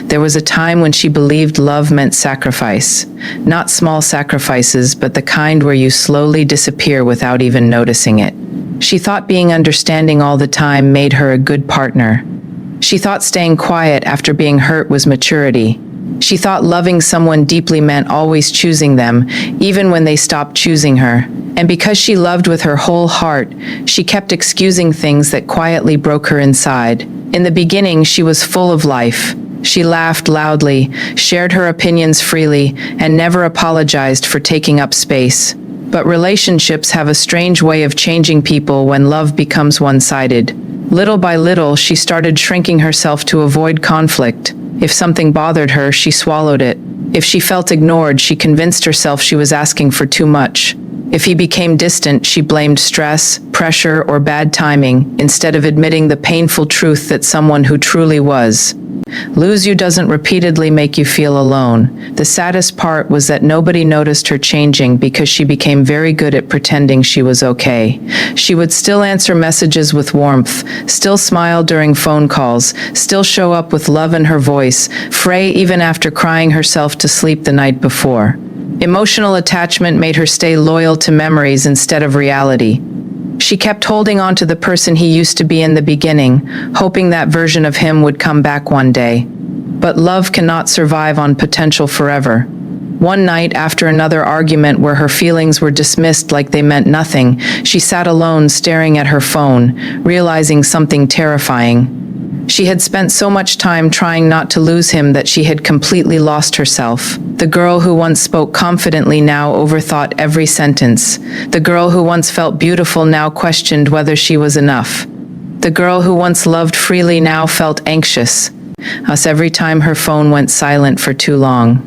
There was a time when she believed love meant sacrifice. Not small sacrifices, but the kind where you slowly disappear without even noticing it. She thought being understanding all the time made her a good partner. She thought staying quiet after being hurt was maturity. She thought loving someone deeply meant always choosing them, even when they stopped choosing her. And because she loved with her whole heart, she kept excusing things that quietly broke her inside. In the beginning, she was full of life. She laughed loudly, shared her opinions freely, and never apologized for taking up space. But relationships have a strange way of changing people when love becomes one-sided. Little by little, she started shrinking herself to avoid conflict. If something bothered her, she swallowed it. If she felt ignored, she convinced herself she was asking for too much. If he became distant, she blamed stress, pressure, or bad timing, instead of admitting the painful truth that someone who truly was. Lose you doesn't repeatedly make you feel alone. The saddest part was that nobody noticed her changing because she became very good at pretending she was okay. She would still answer messages with warmth, still smile during phone calls, still show up with love in her voice, fray even after crying herself to sleep the night before. Emotional attachment made her stay loyal to memories instead of reality. She kept holding on to the person he used to be in the beginning, hoping that version of him would come back one day. But love cannot survive on potential forever. One night, after another argument where her feelings were dismissed like they meant nothing, she sat alone staring at her phone, realizing something terrifying. She had spent so much time trying not to lose him that she had completely lost herself. The girl who once spoke confidently now overthought every sentence. The girl who once felt beautiful now questioned whether she was enough. The girl who once loved freely now felt anxious. Thus, every time her phone went silent for too long.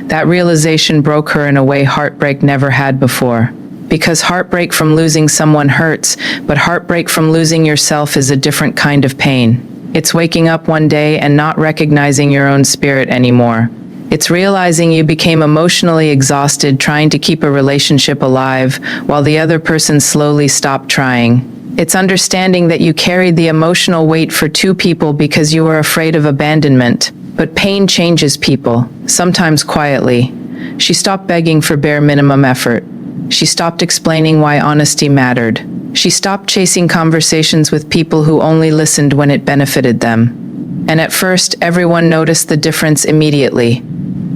That realization broke her in a way heartbreak never had before. Because heartbreak from losing someone hurts, but heartbreak from losing yourself is a different kind of pain. It's waking up one day and not recognizing your own spirit anymore. It's realizing you became emotionally exhausted trying to keep a relationship alive while the other person slowly stopped trying. It's understanding that you carried the emotional weight for two people because you were afraid of abandonment. But pain changes people, sometimes quietly. She stopped begging for bare minimum effort. She stopped explaining why honesty mattered. She stopped chasing conversations with people who only listened when it benefited them. And at first, everyone noticed the difference immediately.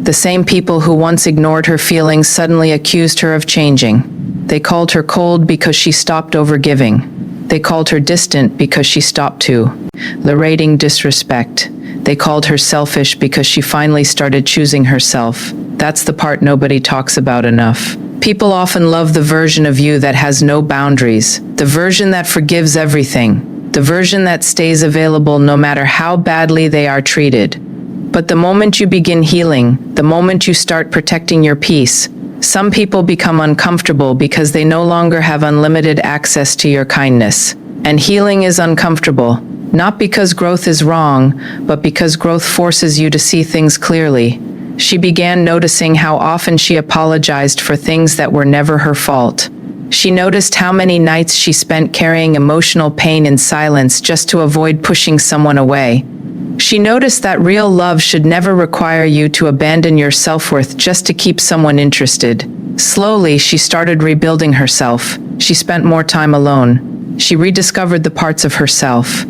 The same people who once ignored her feelings suddenly accused her of changing. They called her cold because she stopped overgiving. They called her distant because she stopped tolerating disrespect. They called her selfish because she finally started choosing herself. That's the part nobody talks about enough. People often love the version of you that has no boundaries, the version that forgives everything, the version that stays available no matter how badly they are treated. But the moment you begin healing, the moment you start protecting your peace, some people become uncomfortable because they no longer have unlimited access to your kindness. And healing is uncomfortable, not because growth is wrong, but because growth forces you to see things clearly. She began noticing how often she apologized for things that were never her fault. She noticed how many nights she spent carrying emotional pain in silence just to avoid pushing someone away. She noticed that real love should never require you to abandon your self-worth just to keep someone interested. Slowly, she started rebuilding herself. She spent more time alone. She rediscovered the parts of herself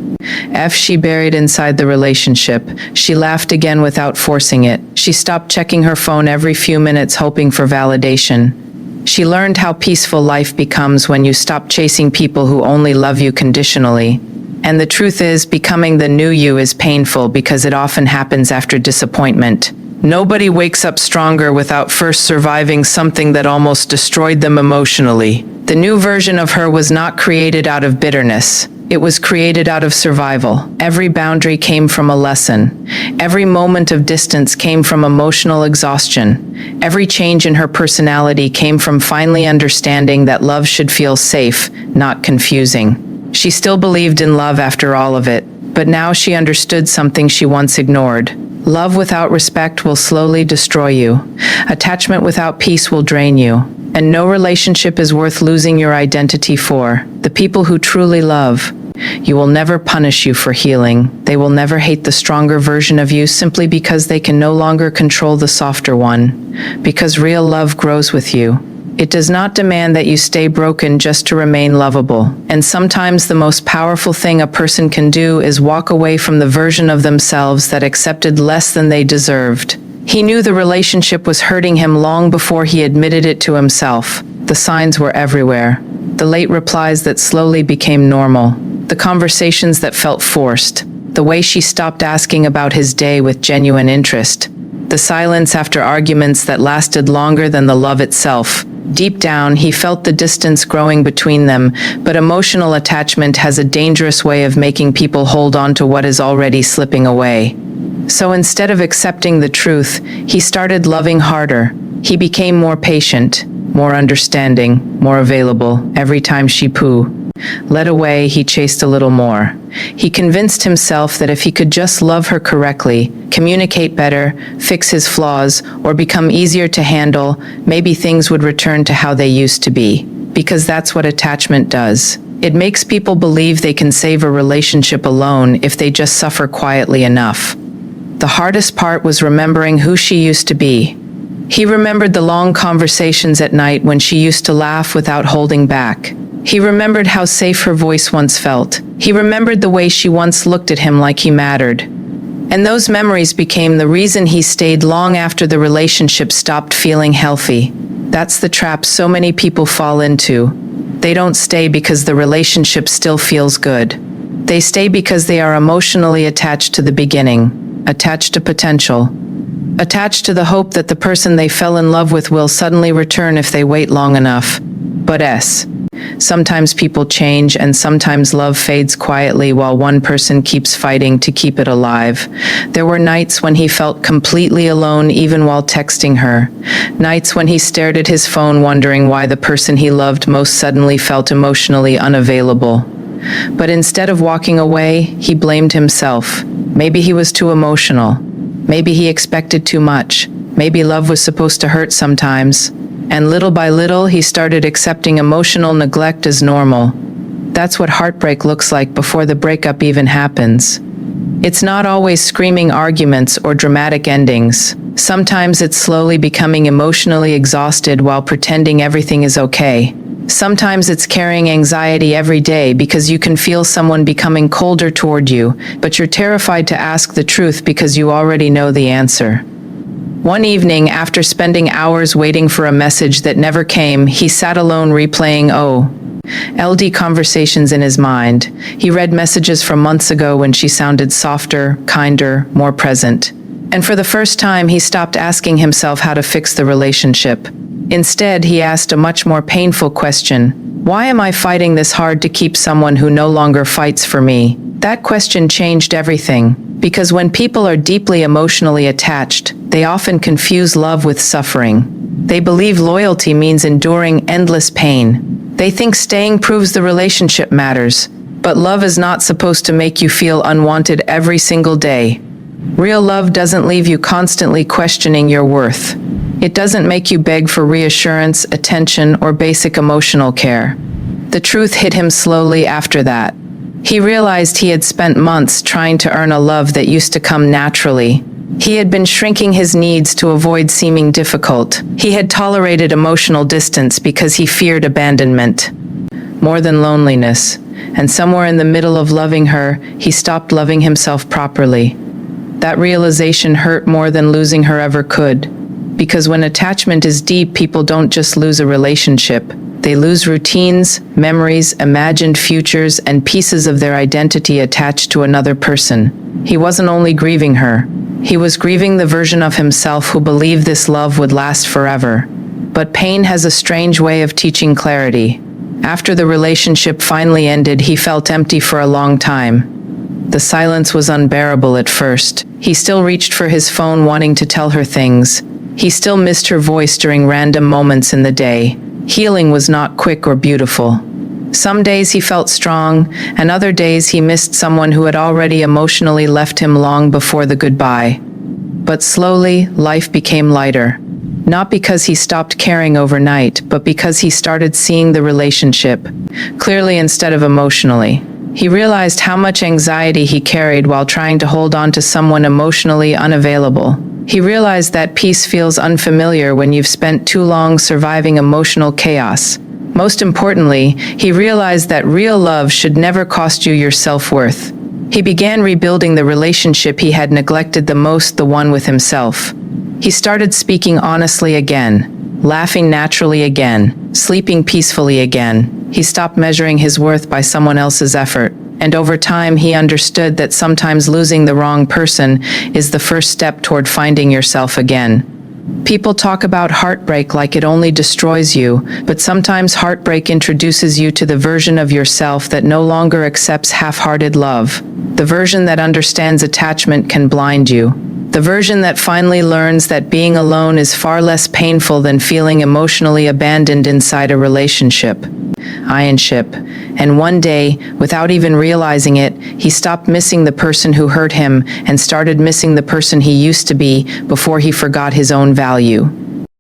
she buried inside the relationship. She laughed again without forcing it. She stopped checking her phone every few minutes hoping for validation. She learned how peaceful life becomes when you stop chasing people who only love you conditionally. And the truth is, becoming the new you is painful because it often happens after disappointment. Nobody wakes up stronger without first surviving something that almost destroyed them emotionally. The new version of her was not created out of bitterness. It was created out of survival. Every boundary came from a lesson. Every moment of distance came from emotional exhaustion. Every change in her personality came from finally understanding that love should feel safe, not confusing. She still believed in love after all of it, but now she understood something she once ignored. Love without respect will slowly destroy you. Attachment without peace will drain you. And no relationship is worth losing your identity for. The people who truly love You will never punish you for healing. They will never hate the stronger version of you simply because they can no longer control the softer one. Because real love grows with you. It does not demand that you stay broken just to remain lovable. And sometimes the most powerful thing a person can do is walk away from the version of themselves that accepted less than they deserved. He knew the relationship was hurting him long before he admitted it to himself. The signs were everywhere. The late replies that slowly became normal. The conversations that felt forced. The way she stopped asking about his day with genuine interest. The silence after arguments that lasted longer than the love itself. Deep down, he felt the distance growing between them, but emotional attachment has a dangerous way of making people hold on to what is already slipping away. So instead of accepting the truth, he started loving harder. He became more patient, more understanding, more available. Every time she led away, he chased a little more. He convinced himself that if he could just love her correctly, communicate better, fix his flaws, or become easier to handle, maybe things would return to how they used to be. Because that's what attachment does. It makes people believe they can save a relationship alone if they just suffer quietly enough. The hardest part was remembering who she used to be. He remembered the long conversations at night when she used to laugh without holding back. He remembered how safe her voice once felt. He remembered the way she once looked at him like he mattered. And those memories became the reason he stayed long after the relationship stopped feeling healthy. That's the trap so many people fall into. They don't stay because the relationship still feels good. They stay because they are emotionally attached to the beginning, attached to potential, attached to the hope that the person they fell in love with will suddenly return if they wait long enough. But sometimes people change and sometimes love fades quietly while one person keeps fighting to keep it alive. There were nights when he felt completely alone even while texting her. Nights when he stared at his phone wondering why the person he loved most suddenly felt emotionally unavailable. But instead of walking away, he blamed himself. Maybe he was too emotional. Maybe he expected too much. Maybe love was supposed to hurt sometimes. And little by little, he started accepting emotional neglect as normal. That's what heartbreak looks like before the breakup even happens. It's not always screaming arguments or dramatic endings. Sometimes it's slowly becoming emotionally exhausted while pretending everything is okay. Sometimes it's carrying anxiety every day because you can feel someone becoming colder toward you, but you're terrified to ask the truth because you already know the answer. One evening, after spending hours waiting for a message that never came, he sat alone replaying LD conversations in his mind. He read messages from months ago when she sounded softer, kinder, more present. And for the first time, he stopped asking himself how to fix the relationship. Instead, he asked a much more painful question. Why am I fighting this hard to keep someone who no longer fights for me? That question changed everything. Because when people are deeply emotionally attached, they often confuse love with suffering. They believe loyalty means enduring endless pain. They think staying proves the relationship matters. But love is not supposed to make you feel unwanted every single day. Real love doesn't leave you constantly questioning your worth. It doesn't make you beg for reassurance, attention, or basic emotional care. The truth hit him slowly after that. He realized he had spent months trying to earn a love that used to come naturally. He had been shrinking his needs to avoid seeming difficult. He had tolerated emotional distance because he feared abandonment, more than loneliness. And somewhere in the middle of loving her, he stopped loving himself properly. That realization hurt more than losing her ever could. Because when attachment is deep, people don't just lose a relationship. They lose routines, memories, imagined futures, and pieces of their identity attached to another person. He wasn't only grieving her. He was grieving the version of himself who believed this love would last forever. But pain has a strange way of teaching clarity. After the relationship finally ended, he felt empty for a long time. The silence was unbearable at first. He still reached for his phone wanting to tell her things. He still missed her voice during random moments in the day. Healing was not quick or beautiful. Some days he felt strong, and other days he missed someone who had already emotionally left him long before the goodbye. But slowly, life became lighter. Not because he stopped caring overnight, but because he started seeing the relationship clearly instead of emotionally. He realized how much anxiety he carried while trying to hold on to someone emotionally unavailable. He realized that peace feels unfamiliar when you've spent too long surviving emotional chaos. Most importantly, he realized that real love should never cost you your self-worth. He began rebuilding the relationship he had neglected the most, the one with himself. He started speaking honestly again, laughing naturally again, sleeping peacefully again. He stopped measuring his worth by someone else's effort. And over time, he understood that sometimes losing the wrong person is the first step toward finding yourself again. People talk about heartbreak like it only destroys you, but sometimes heartbreak introduces you to the version of yourself that no longer accepts half-hearted love. The version that understands attachment can blind you. The version that finally learns that being alone is far less painful than feeling emotionally abandoned inside a relationship. And one day, without even realizing it, he stopped missing the person who hurt him and started missing the person he used to be before he forgot his own value.